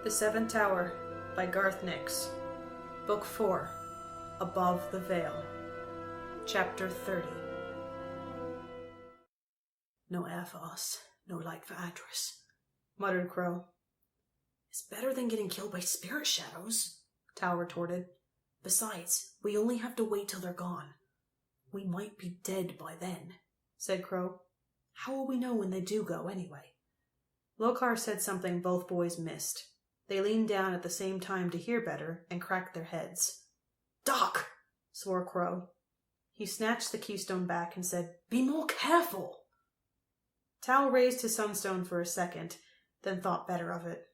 The Seventh Tower by Garth Nix. Book 4. Above the Veil. Chapter 30. No air for us, no light for Adras, muttered Crow. It's better than getting killed by spirit shadows, Tal retorted. Besides, we only have to wait till they're gone. We might be dead by then, said Crow. How will we know when they do go, anyway? Lokar said something both boys missed. They leaned down at the same time to hear better and cracked their heads. Doc! Swore Crow. He snatched the keystone back and said, Be more careful! Tal raised his sunstone for a second, then thought better of it.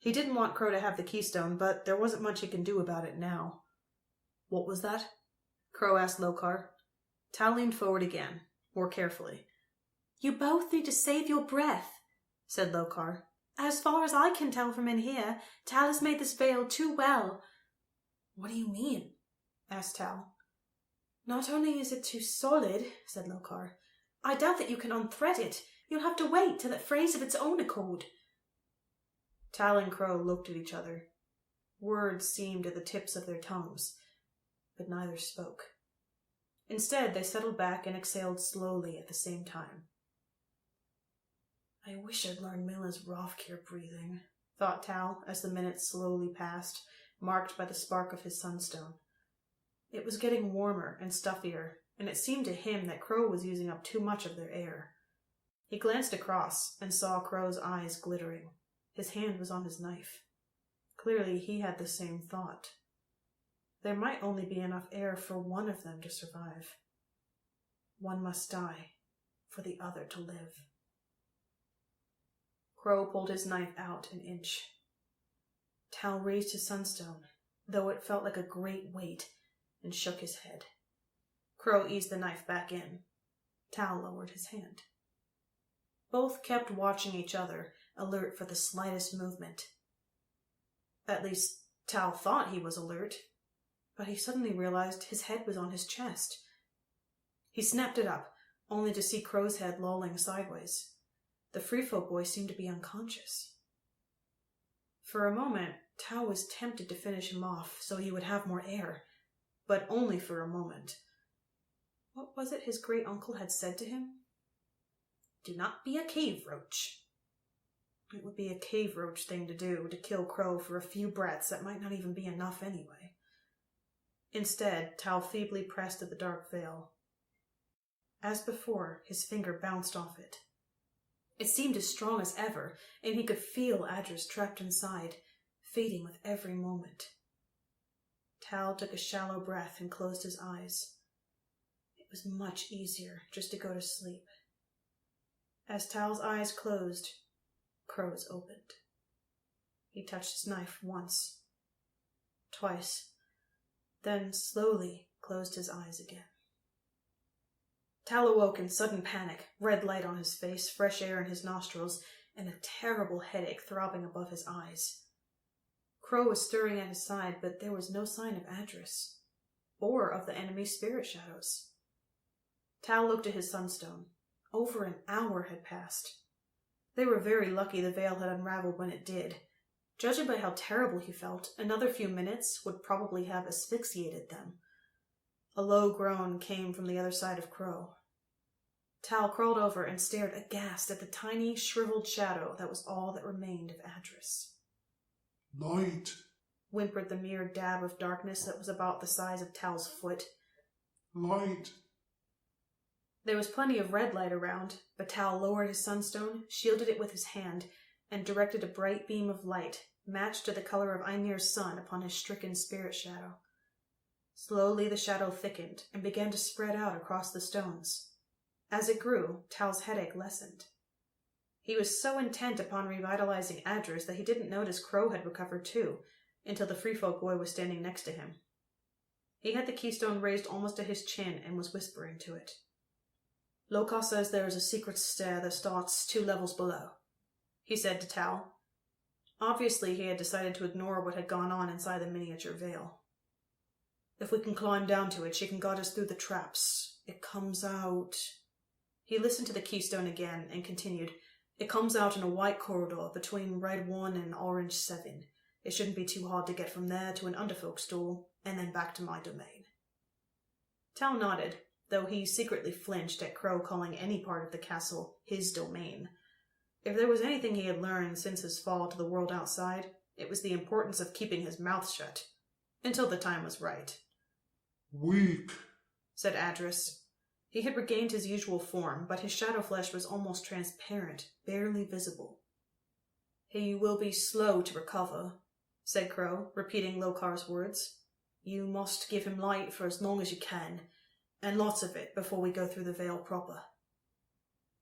He didn't want Crow to have the keystone, but there wasn't much he can do about it now. What was that? Crow asked Lokar. Tal leaned forward again, more carefully. You both need to save your breath, said Lokar. As far as I can tell from in here, Tal has made this veil too well. What do you mean? Asked Tal. Not only is it too solid, said Lokar, I doubt that you can unthread it. You'll have to wait till it frays of its own accord. Tal and Crow looked at each other. Words seemed at the tips of their tongues, but neither spoke. Instead, they settled back and exhaled slowly at the same time. I wish I'd learned Mila's Rovkir breathing, thought Tal as the minutes slowly passed, marked by the spark of his sunstone. It was getting warmer and stuffier, and it seemed to him that Crow was using up too much of their air. He glanced across and saw Crow's eyes glittering. His hand was on his knife. Clearly he had the same thought. There might only be enough air for one of them to survive. One must die for the other to live. Crow pulled his knife out an inch. Tal raised his sunstone, though it felt like a great weight, and shook his head. Crow eased the knife back in. Tal lowered his hand. Both kept watching each other, alert for the slightest movement. At least, Tal thought he was alert, but he suddenly realized his head was on his chest. He snapped it up, only to see Crow's head lolling sideways. The Free-Folk boy seemed to be unconscious. For a moment, Tal was tempted to finish him off so he would have more air, but only for a moment. What was it his great-uncle had said to him? Do not be a cave roach. It would be a cave roach thing to do, to kill Crow for a few breaths that might not even be enough anyway. Instead, Tal feebly pressed at the dark veil. As before, his finger bounced off it. It seemed as strong as ever, and he could feel Adras trapped inside, fading with every moment. Tal took a shallow breath and closed his eyes. It was much easier just to go to sleep. As Tal's eyes closed, Crow's opened. He touched his knife once, twice, then slowly closed his eyes again. Tal awoke in sudden panic, red light on his face, fresh air in his nostrils, and a terrible headache throbbing above his eyes. Crow was stirring at his side, but there was no sign of Adras, or of the enemy's spirit shadows. Tal looked at his sunstone. Over an hour had passed. They were very lucky the veil had unraveled when it did. Judging by how terrible he felt, another few minutes would probably have asphyxiated them. A low groan came from the other side of Crow. Tal crawled over and stared aghast at the tiny, shriveled shadow that was all that remained of Adras. Light! Whimpered the mere dab of darkness that was about the size of Tal's foot. Light! There was plenty of red light around, but Tal lowered his sunstone, shielded it with his hand, and directed a bright beam of light, matched to the color of Ymir's sun, upon his stricken spirit shadow. Slowly the shadow thickened and began to spread out across the stones. As it grew, Tal's headache lessened. He was so intent upon revitalizing Adras that he didn't notice Crow had recovered too, until the Free-Folk boy was standing next to him. He had the keystone raised almost to his chin and was whispering to it. Lokar says there is a secret stair that starts 2 levels below, he said to Tal. Obviously he had decided to ignore what had gone on inside the miniature veil. If we can climb down to it, she can guide us through the traps. It comes out... He listened to the keystone again and continued, It comes out in a white corridor between Red 1 and Orange 7. It shouldn't be too hard to get from there to an underfolk stall, and then back to my domain. Tal nodded, though he secretly flinched at Crow calling any part of the castle his domain. If there was anything he had learned since his fall to the world outside, it was the importance of keeping his mouth shut, until the time was right. Weak, said Adras. He had regained his usual form, but his shadow flesh was almost transparent, barely visible. He will be slow to recover, said Crow, repeating Lokar's words. You must give him light for as long as you can, and lots of it before we go through the veil proper.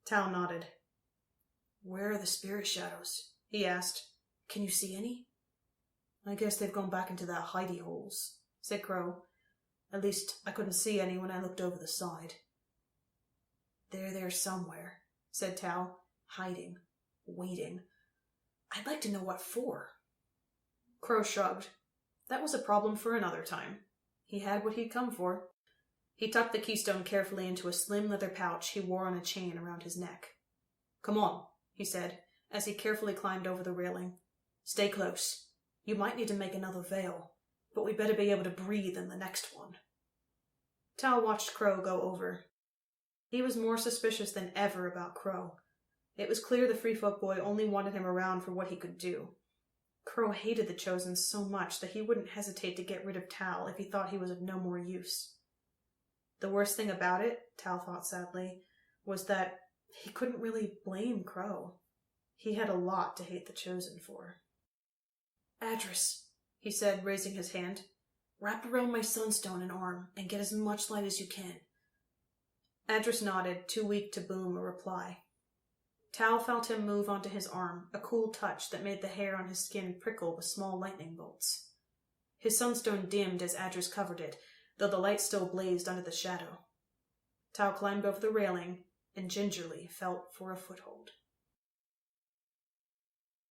Tal nodded. Where are the spirit shadows? He asked. Can you see any? I guess they've gone back into their hidey holes, said Crow. At least I couldn't see any when I looked over the side. They're there somewhere, said Tal, hiding, waiting. I'd like to know what for. Crow shrugged. That was a problem for another time. He had what he'd come for. He tucked the keystone carefully into a slim leather pouch he wore on a chain around his neck. Come on, he said, as he carefully climbed over the railing. Stay close. You might need to make another veil, but we better be able to breathe in the next one. Tal watched Crow go over. He was more suspicious than ever about Crow. It was clear the Free Folk boy only wanted him around for what he could do. Crow hated the Chosen so much that he wouldn't hesitate to get rid of Tal if he thought he was of no more use. The worst thing about it, Tal thought sadly, was that he couldn't really blame Crow. He had a lot to hate the Chosen for. Adras, he said, raising his hand, wrap around my sunstone and arm and get as much light as you can. Adras nodded, too weak to boom a reply. Tal felt him move onto his arm, a cool touch that made the hair on his skin prickle with small lightning bolts. His sunstone dimmed as Adras covered it, though the light still blazed under the shadow. Tal climbed over the railing and gingerly felt for a foothold.